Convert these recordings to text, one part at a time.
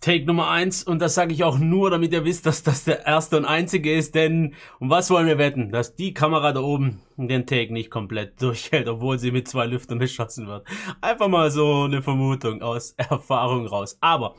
Take Nummer eins, und das sage ich auch nur, damit ihr wisst, dass das der erste und einzige ist, denn um was wollen wir wetten? Dass die Kamera da oben den Take nicht komplett durchhält, obwohl sie mit 2 Lüftern beschossen wird. Einfach mal so eine Vermutung aus Erfahrung raus. Aber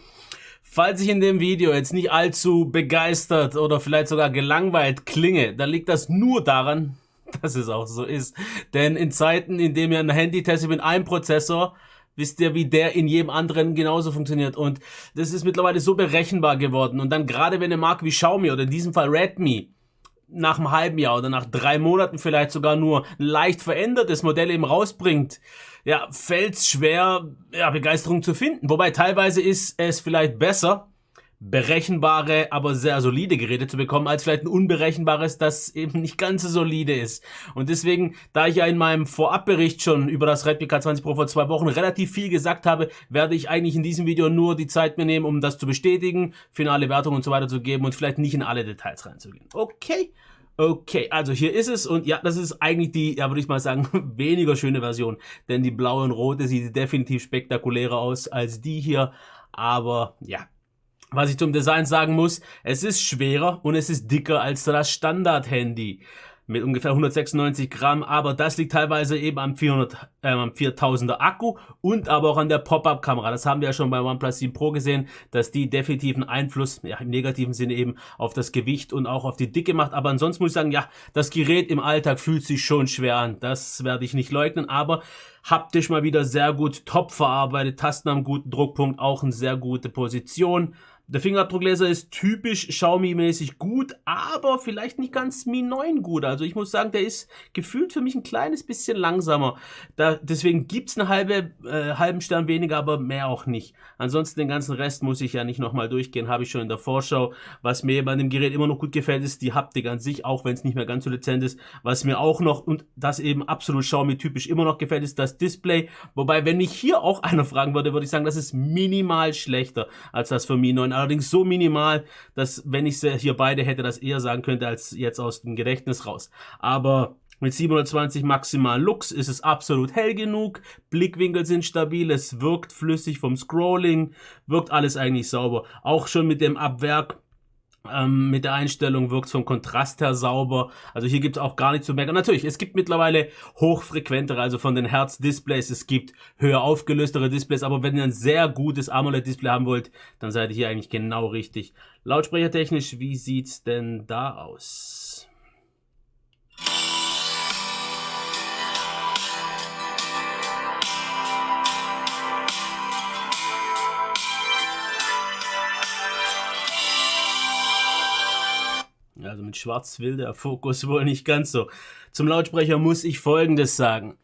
falls ich in dem Video jetzt nicht allzu begeistert oder vielleicht sogar gelangweilt klinge, dann liegt das nur daran, dass es auch so ist. Denn in Zeiten, in denen ihr ein Handy testet mit einem Prozessor, wisst ihr, wie der in jedem anderen genauso funktioniert. Und das ist mittlerweile so berechenbar geworden. Und dann gerade wenn eine Marke wie Xiaomi oder in diesem Fall Redmi nach einem halben Jahr oder nach 3 Monaten vielleicht sogar nur ein leicht verändertes Modell eben rausbringt, ja, fällt's schwer, ja, Begeisterung zu finden. Wobei teilweise ist es vielleicht besser, berechenbare, aber sehr solide Geräte zu bekommen, als vielleicht ein unberechenbares, das eben nicht ganz so solide ist. Und deswegen, da ich ja in meinem Vorabbericht schon über das Redmi K20 Pro vor 2 Wochen relativ viel gesagt habe, werde ich eigentlich in diesem Video nur die Zeit mir nehmen, um das zu bestätigen, finale Wertung und so weiter zu geben und vielleicht nicht in alle Details reinzugehen. Okay? Okay, also hier ist es, und ja, das ist eigentlich die, ja, würde ich mal sagen, weniger schöne Version, denn die blaue und rote sieht definitiv spektakulärer aus als die hier, aber ja. Was ich zum Design sagen muss, es ist schwerer und es ist dicker als das Standard-Handy mit ungefähr 196 Gramm, aber das liegt teilweise eben am 4000er Akku und aber auch an der Pop-Up-Kamera. Das haben wir ja schon beim OnePlus 7 Pro gesehen, dass die definitiv einen Einfluss, ja, im negativen Sinne eben auf das Gewicht und auch auf die Dicke macht. Aber ansonsten muss ich sagen, ja, das Gerät im Alltag fühlt sich schon schwer an. Das werde ich nicht leugnen, aber haptisch mal wieder sehr gut, top verarbeitet, Tasten am guten Druckpunkt, auch eine sehr gute Position. Der Fingerabdruckleser ist typisch Xiaomi-mäßig gut, aber vielleicht nicht ganz Mi 9 gut. Also ich muss sagen, der ist gefühlt für mich ein kleines bisschen langsamer. Deswegen gibt's einen halben Stern weniger, aber mehr auch nicht. Ansonsten den ganzen Rest muss ich ja nicht nochmal durchgehen, habe ich schon in der Vorschau. Was mir bei dem Gerät immer noch gut gefällt, ist die Haptik an sich, auch wenn es nicht mehr ganz so dezent ist. Was mir auch noch, und das eben absolut Xiaomi-typisch immer noch gefällt, ist das Display. Wobei, wenn mich hier auch einer fragen würde, würde ich sagen, das ist minimal schlechter als das für Mi 9. Allerdings so minimal, dass, wenn ich sie hier beide hätte, das eher sagen könnte, als jetzt aus dem Gedächtnis raus. Aber mit 720 maximal Lux ist es absolut hell genug, Blickwinkel sind stabil, es wirkt flüssig vom Scrolling, wirkt alles eigentlich sauber. Auch schon mit dem Abwerk, mit der Einstellung wirkt es vom Kontrast her sauber. Also hier gibt es auch gar nichts zu meckern. Natürlich, es gibt mittlerweile hochfrequentere, also von den Hertz-Displays, es gibt höher aufgelöstere Displays, aber wenn ihr ein sehr gutes AMOLED-Display haben wollt, dann seid ihr hier eigentlich genau richtig. Lautsprechertechnisch, wie sieht's denn da aus? Also mit Schwarz will der Fokus wohl nicht ganz so. Zum Lautsprecher muss ich Folgendes sagen.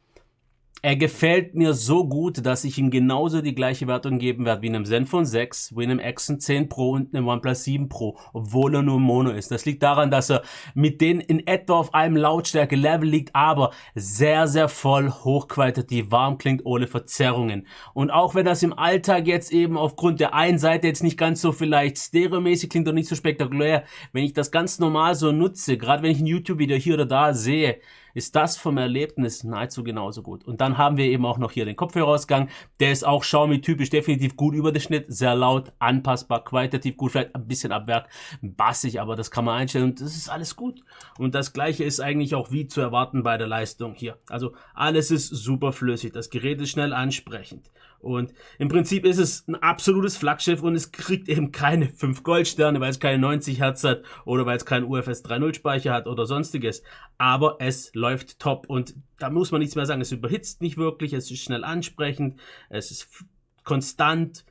Er gefällt mir so gut, dass ich ihm genauso die gleiche Wertung geben werde wie einem Zenfone 6, wie einem Accent 10 Pro und einem OnePlus 7 Pro, obwohl er nur Mono ist. Das liegt daran, dass er mit denen in etwa auf einem Lautstärke-Level liegt, aber sehr, sehr voll, hochqualitativ, warm klingt, ohne Verzerrungen. Und auch wenn das im Alltag jetzt eben aufgrund der einen Seite jetzt nicht ganz so vielleicht stereomäßig klingt und nicht so spektakulär, wenn ich das ganz normal so nutze, gerade wenn ich ein YouTube-Video hier oder da sehe, ist das vom Erlebnis nahezu genauso gut. Und dann haben wir eben auch noch hier den Kopfhörerausgang. Der ist auch Xiaomi-typisch definitiv gut über den Schnitt, sehr laut, anpassbar, qualitativ gut, vielleicht ein bisschen ab Werk, bassig, aber das kann man einstellen und das ist alles gut. Und das gleiche ist eigentlich auch wie zu erwarten bei der Leistung hier. Also alles ist super flüssig, das Gerät ist schnell ansprechend. Und im Prinzip ist es ein absolutes Flaggschiff und es kriegt eben keine 5 Goldsterne, weil es keine 90 Hertz hat oder weil es keinen UFS 3.0 Speicher hat oder sonstiges. Aber es läuft top und da muss man nichts mehr sagen. Es überhitzt nicht wirklich, es ist schnell ansprechend, es ist konstant.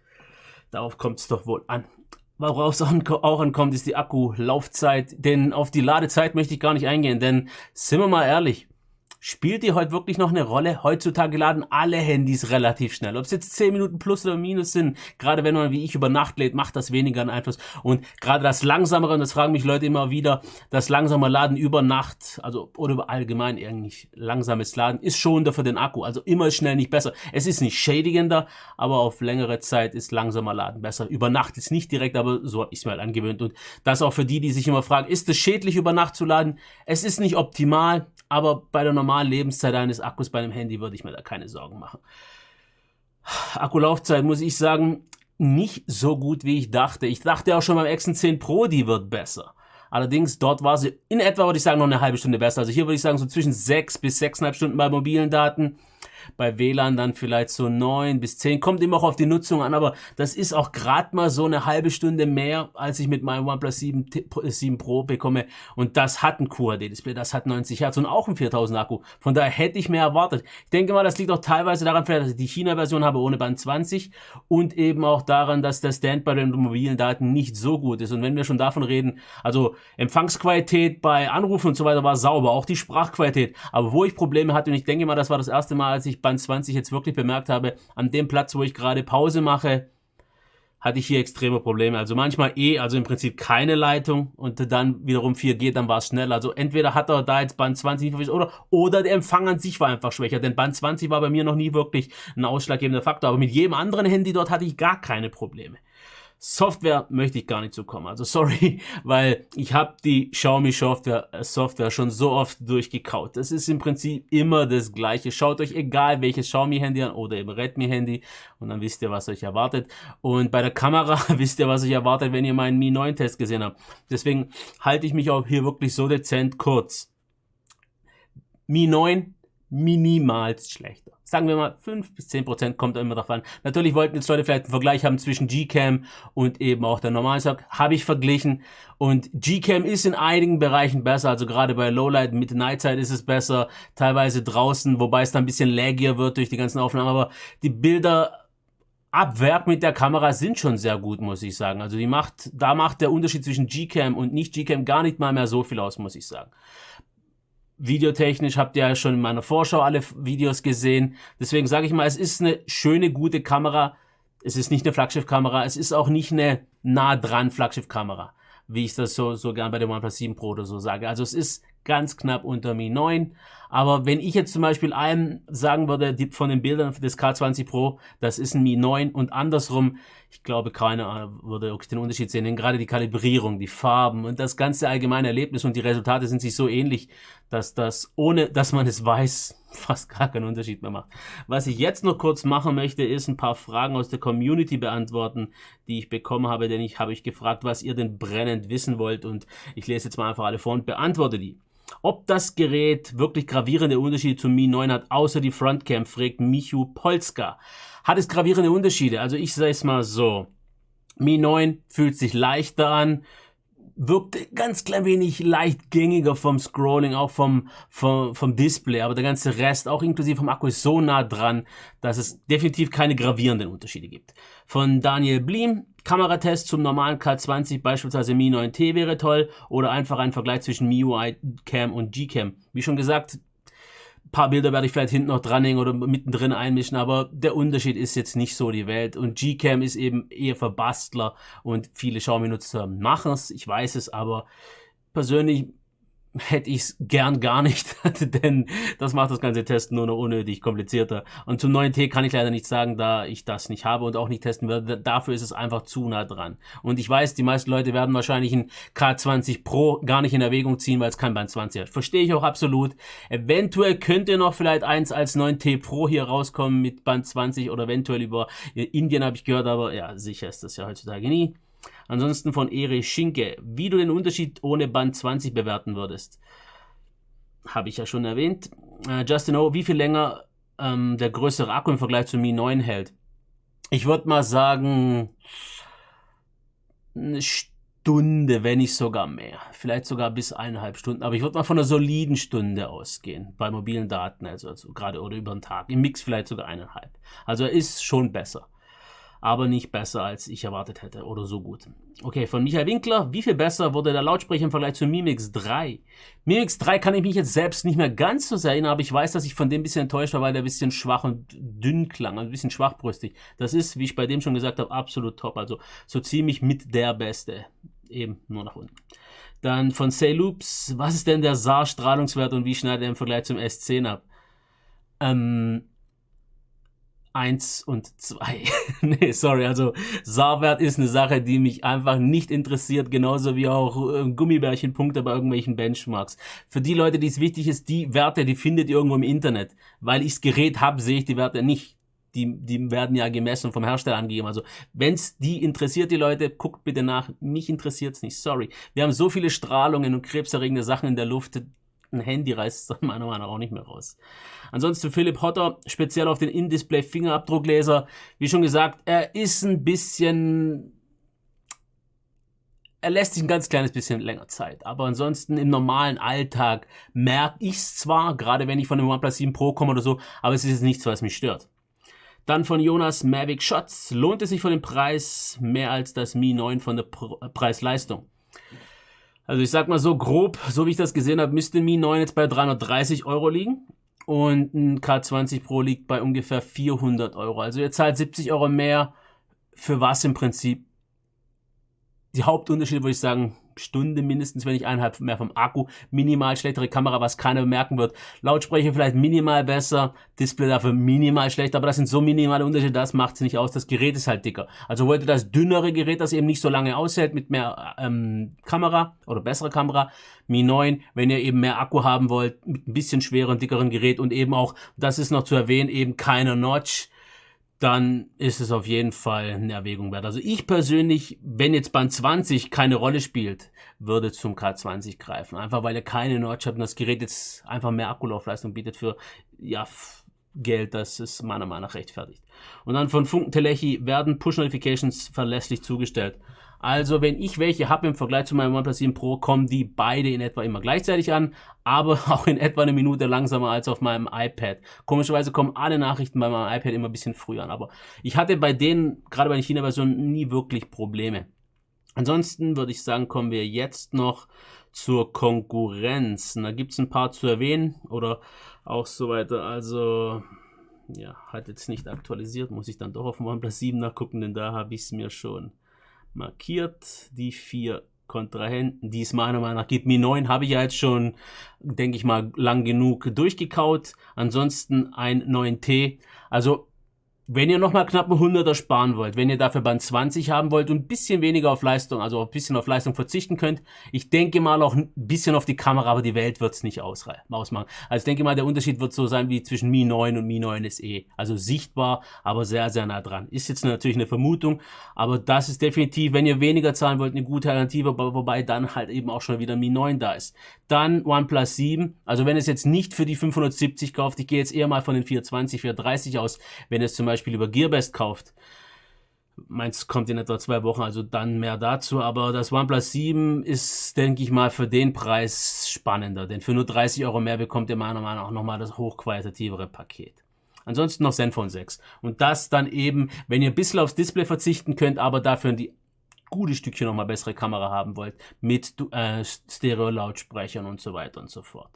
Darauf kommt es doch wohl an. Worauf es auch ankommt, ist die Akkulaufzeit. Denn auf die Ladezeit möchte ich gar nicht eingehen, denn sind wir mal ehrlich, spielt die heute wirklich noch eine Rolle? Heutzutage laden alle Handys relativ schnell. Ob es jetzt 10 Minuten plus oder minus sind, gerade wenn man wie ich über Nacht lädt, macht das weniger einen Einfluss. Und gerade das Langsamere, und das fragen mich Leute immer wieder, das langsame Laden über Nacht, also oder über allgemein eigentlich langsames Laden, ist schonender für den Akku. Also immer schnell nicht besser. Es ist nicht schädigender, aber auf längere Zeit ist langsamer Laden besser. Über Nacht ist nicht direkt, aber so habe ich es mir halt angewöhnt. Und das auch für die, die sich immer fragen, ist es schädlich über Nacht zu laden? Es ist nicht optimal, aber bei der normalen Lebenszeit eines Akkus bei einem Handy würde ich mir da keine Sorgen machen. Akkulaufzeit muss ich sagen, nicht so gut, wie ich dachte. Ich dachte auch schon beim Exynos 10 Pro, die wird besser. Allerdings, dort war sie in etwa, würde ich sagen, noch eine halbe Stunde besser. Also hier würde ich sagen, so zwischen 6 bis 6,5 Stunden bei mobilen Daten. Bei WLAN dann vielleicht so 9 bis 10. Kommt immer auch auf die Nutzung an, aber das ist auch gerade mal so eine halbe Stunde mehr, als ich mit meinem OnePlus 7 Pro bekomme. Und das hat ein QHD-Display, das hat 90 Hertz und auch einen 4000 Akku. Von daher hätte ich mehr erwartet. Ich denke mal, das liegt auch teilweise daran, dass ich die China-Version habe ohne Band 20 und eben auch daran, dass der Stand bei den mobilen Daten nicht so gut ist. Und wenn wir schon davon reden, also Empfangsqualität bei Anrufen und so weiter war sauber, auch die Sprachqualität. Aber wo ich Probleme hatte, und ich denke mal, das war das erste Mal, als ich Band 20 jetzt wirklich bemerkt habe, an dem Platz, wo ich gerade Pause mache, hatte ich hier extreme Probleme. Also manchmal also im Prinzip keine Leitung und dann wiederum 4G, dann war es schnell. Also entweder hat er da jetzt Band 20 nicht oder der Empfang an sich war einfach schwächer, denn Band 20 war bei mir noch nie wirklich ein ausschlaggebender Faktor. Aber mit jedem anderen Handy dort hatte ich gar keine Probleme. Software möchte ich gar nicht zukommen. Also sorry, weil ich habe die Xiaomi Software schon so oft durchgekaut. Das ist im Prinzip immer das Gleiche. Schaut euch egal welches Xiaomi-Handy an oder eben Redmi-Handy und dann wisst ihr, was euch erwartet. Und bei der Kamera wisst ihr, was euch erwartet, wenn ihr meinen Mi 9-Test gesehen habt. Deswegen halte ich mich auch hier wirklich so dezent kurz. Mi 9 minimalst schlechter. Sagen wir mal, 5 bis 10% kommt immer davon. Natürlich wollten jetzt Leute vielleicht einen Vergleich haben zwischen Gcam und eben auch der normalen Stock. Habe ich verglichen. Und Gcam ist in einigen Bereichen besser. Also gerade bei Lowlight mit Nightzeit ist es besser. Teilweise draußen, wobei es dann ein bisschen laggier wird durch die ganzen Aufnahmen. Aber die Bilder ab Werk mit der Kamera sind schon sehr gut, muss ich sagen. Also da macht der Unterschied zwischen Gcam und nicht Gcam gar nicht mal mehr so viel aus, muss ich sagen. Videotechnisch habt ihr ja schon in meiner Vorschau alle Videos gesehen. Deswegen sage ich mal, es ist eine schöne, gute Kamera. Es ist nicht eine Flaggschiff-Kamera. Es ist auch nicht eine nah dran Flaggschiff-Kamera, wie ich das so gern bei dem OnePlus 7 Pro oder so sage. Also es ist ganz knapp unter Mi 9. Aber wenn ich jetzt zum Beispiel einem sagen würde, von den Bildern des K20 Pro, das ist ein Mi 9 und andersrum, ich glaube, keiner würde wirklich den Unterschied sehen. Denn gerade die Kalibrierung, die Farben und das ganze allgemeine Erlebnis und die Resultate sind sich so ähnlich, dass das, ohne dass man es weiß, fast gar keinen Unterschied mehr macht. Was ich jetzt noch kurz machen möchte, ist ein paar Fragen aus der Community beantworten, die ich bekommen habe, denn ich habe euch gefragt, was ihr denn brennend wissen wollt und ich lese jetzt mal einfach alle vor und beantworte die. Ob das Gerät wirklich gravierende Unterschiede zum Mi 9 hat, außer die Frontcam, fragt Michu Polska. Hat es gravierende Unterschiede? Also ich sage es mal so, Mi 9 fühlt sich leichter an, wirkt ganz klein wenig leicht gängiger vom Scrolling, auch vom Display, aber der ganze Rest, auch inklusive vom Akku, ist so nah dran, dass es definitiv keine gravierenden Unterschiede gibt. Von Daniel Bliem, Kameratest zum normalen K20, beispielsweise Mi 9T wäre toll, oder einfach ein Vergleich zwischen MIUI Cam und Gcam. Wie schon gesagt, ein paar Bilder werde ich vielleicht hinten noch dranhängen oder mittendrin einmischen, aber der Unterschied ist jetzt nicht so die Welt. Und Gcam ist eben eher für Bastler und viele Xiaomi-Nutzer machen es, ich weiß es, aber persönlich hätte ich es gern gar nicht, denn das macht das ganze Testen nur noch unnötig komplizierter. Und zum 9T kann ich leider nicht sagen, da ich das nicht habe und auch nicht testen werde. Dafür ist es einfach zu nah dran. Und ich weiß, die meisten Leute werden wahrscheinlich ein K20 Pro gar nicht in Erwägung ziehen, weil es kein Band 20 hat. Verstehe ich auch absolut. Eventuell könnte noch vielleicht eins als 9T Pro hier rauskommen mit Band 20 oder eventuell über Indien, habe ich gehört, aber ja, sicher ist das ja heutzutage nie. Ansonsten von Ere Schinke, wie du den Unterschied ohne Band 20 bewerten würdest. Habe ich ja schon erwähnt. Justin O, wie viel länger der größere Akku im Vergleich zum Mi 9 hält? Ich würde mal sagen, eine Stunde, wenn nicht sogar mehr. Vielleicht sogar bis 1,5 Stunden. Aber ich würde mal von einer soliden Stunde ausgehen. Bei mobilen Daten, also gerade oder über den Tag. Im Mix vielleicht sogar 1,5. Also er ist schon besser. Aber nicht besser, als ich erwartet hätte oder so gut. Okay, von Michael Winkler, wie viel besser wurde der Lautsprecher im Vergleich zu Mi Mix 3? Mi Mix 3 kann ich mich jetzt selbst nicht mehr ganz so sehr erinnern, aber ich weiß, dass ich von dem ein bisschen enttäuscht war, weil der ein bisschen schwach und dünn klang, also ein bisschen schwachbrüstig. Das ist, wie ich bei dem schon gesagt habe, absolut top. Also so ziemlich mit der Beste. Eben nur nach unten. Dann von Say Loops, was ist denn der SAR-Strahlungswert und wie schneidet er im Vergleich zum S10 ab? 1 und 2. Nee, sorry, also SAR-Wert ist eine Sache, die mich einfach nicht interessiert, genauso wie auch Gummibärchenpunkte bei irgendwelchen Benchmarks. Für die Leute, die es wichtig ist, die Werte, die findet ihr irgendwo im Internet. Weil ich das Gerät habe, sehe ich die Werte nicht. die werden ja gemessen und vom Hersteller angegeben. Also wenn es die interessiert, die Leute, guckt bitte nach. Mich interessiert es nicht, sorry. Wir haben so viele Strahlungen und krebserregende Sachen in der Luft. Ein Handy reißt es meiner Meinung nach auch nicht mehr raus. Ansonsten Philipp Hotter, speziell auf den In-Display Fingerabdruckleser. Wie schon gesagt, er ist ein bisschen... Er lässt sich ein ganz kleines bisschen länger Zeit, aber ansonsten im normalen Alltag merke ich es zwar, gerade wenn ich von dem OnePlus 7 Pro komme oder so, aber es ist jetzt nichts, was mich stört. Dann von Jonas Mavic Shots. Lohnt es sich für den Preis mehr als das Mi 9 von der Preis-Leistung? Also ich sag mal so grob, so wie ich das gesehen habe, müsste ein Mi 9 jetzt bei 330 € liegen und ein K20 Pro liegt bei ungefähr 400 €. Also ihr zahlt 70 € mehr, für was im Prinzip? Die Hauptunterschiede würde ich sagen, Stunde mindestens, wenn nicht 1,5 mehr vom Akku, minimal schlechtere Kamera, was keiner bemerken wird. Lautsprecher vielleicht minimal besser, Display dafür minimal schlechter, aber das sind so minimale Unterschiede, das macht es nicht aus, das Gerät ist halt dicker. Also wollt ihr das dünnere Gerät, das eben nicht so lange aushält, mit mehr Kamera oder bessere Kamera, Mi 9, wenn ihr eben mehr Akku haben wollt, mit ein bisschen schwereren, dickeren Gerät und eben auch, das ist noch zu erwähnen, eben keine Notch, dann ist es auf jeden Fall eine Erwägung wert. Also ich persönlich, wenn jetzt Band 20 keine Rolle spielt, würde zum K20 greifen. Einfach weil er keine Notch hat und das Gerät jetzt einfach mehr Akkulaufleistung bietet für Geld, das ist meiner Meinung nach rechtfertigt. Und dann von Funken Telechi werden Push-Notifications verlässlich zugestellt. Also wenn ich welche habe im Vergleich zu meinem OnePlus 7 Pro, kommen die beide in etwa immer gleichzeitig an, aber auch in etwa eine Minute langsamer als auf meinem iPad. Komischerweise kommen alle Nachrichten bei meinem iPad immer ein bisschen früher an, aber ich hatte bei denen, gerade bei den China-Versionen, nie wirklich Probleme. Ansonsten würde ich sagen, kommen wir jetzt noch zur Konkurrenz. Und da gibt es ein paar zu erwähnen oder auch so weiter. Also ja, hat jetzt nicht aktualisiert, muss ich dann doch auf dem OnePlus 7 nachgucken, denn da habe ich es mir schon markiert, die 4 Kontrahenten, die es meiner Meinung nach gibt. Mi 9 habe ich ja jetzt schon, denke ich mal, lang genug durchgekaut. Ansonsten ein 9T. Also wenn ihr nochmal knapp einen 100er sparen wollt, wenn ihr dafür Band 20 haben wollt und ein bisschen weniger auf Leistung, also ein bisschen auf Leistung verzichten könnt, ich denke mal auch ein bisschen auf die Kamera, aber die Welt wird es nicht ausmachen. Also ich denke mal, der Unterschied wird so sein wie zwischen Mi 9 und Mi 9 SE. Also sichtbar, aber sehr, sehr nah dran. Ist jetzt natürlich eine Vermutung, aber das ist definitiv, wenn ihr weniger zahlen wollt, eine gute Alternative, wobei dann halt eben auch schon wieder Mi 9 da ist. Dann OnePlus 7, also wenn es jetzt nicht für die 570 kauft, ich gehe jetzt eher mal von den 420, 430 aus, wenn es zum Beispiel über Gearbest kauft. Meins kommt in etwa 2 Wochen, also dann mehr dazu. Aber das OnePlus 7 ist, denke ich mal, für den Preis spannender. Denn für nur 30 € mehr bekommt ihr meiner Meinung nach nochmal das hochqualitativere Paket. Ansonsten noch Zenfone 6. Und das dann eben, wenn ihr ein bisschen aufs Display verzichten könnt, aber dafür die gute Stückchen nochmal bessere Kamera haben wollt, mit Stereo-Lautsprechern und so weiter und so fort.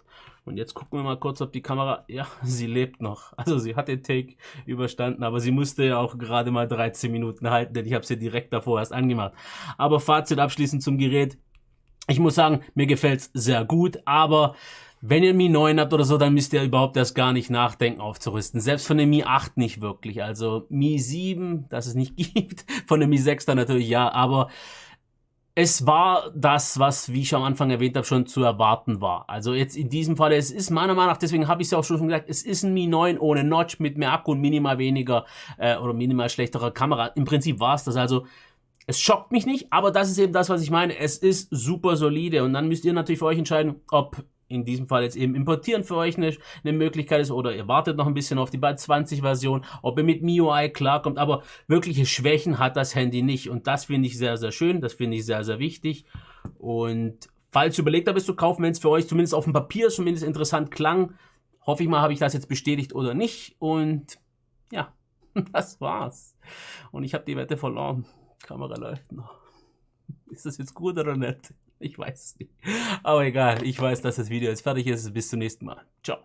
Und jetzt gucken wir mal kurz, ob die Kamera, ja, sie lebt noch. Also sie hat den Take überstanden, aber sie musste ja auch gerade mal 13 Minuten halten, denn ich habe sie direkt davor erst angemacht. Aber Fazit abschließend zum Gerät. Ich muss sagen, mir gefällt es sehr gut, aber wenn ihr Mi 9 habt oder so, dann müsst ihr überhaupt erst gar nicht nachdenken aufzurüsten. Selbst von dem Mi 8 nicht wirklich. Also Mi 7, das es nicht gibt, von dem Mi 6 dann natürlich ja, aber es war das, was, wie ich am Anfang erwähnt habe, schon zu erwarten war. Also jetzt in diesem Fall, es ist meiner Meinung nach, deswegen habe ich es ja auch schon gesagt, es ist ein Mi 9 ohne Notch mit mehr Akku und minimal weniger oder minimal schlechterer Kamera. Im Prinzip war es das. Also es schockt mich nicht, aber das ist eben das, was ich meine. Es ist super solide und dann müsst ihr natürlich für euch entscheiden, ob in diesem Fall jetzt eben importieren für euch eine Möglichkeit ist oder ihr wartet noch ein bisschen auf die Band 20 Version, ob ihr mit MIUI klarkommt, aber wirkliche Schwächen hat das Handy nicht und das finde ich sehr, sehr schön, das finde ich sehr, sehr wichtig und falls ihr überlegt habt, es zu kaufen, wenn es für euch zumindest auf dem Papier zumindest interessant klang, hoffe ich mal, habe ich das jetzt bestätigt oder nicht und ja, das war's und ich habe die Wette verloren, Kamera läuft noch. Ist das jetzt gut oder nicht? Ich weiß es nicht. Aber egal, ich weiß, dass das Video jetzt fertig ist. Bis zum nächsten Mal. Ciao.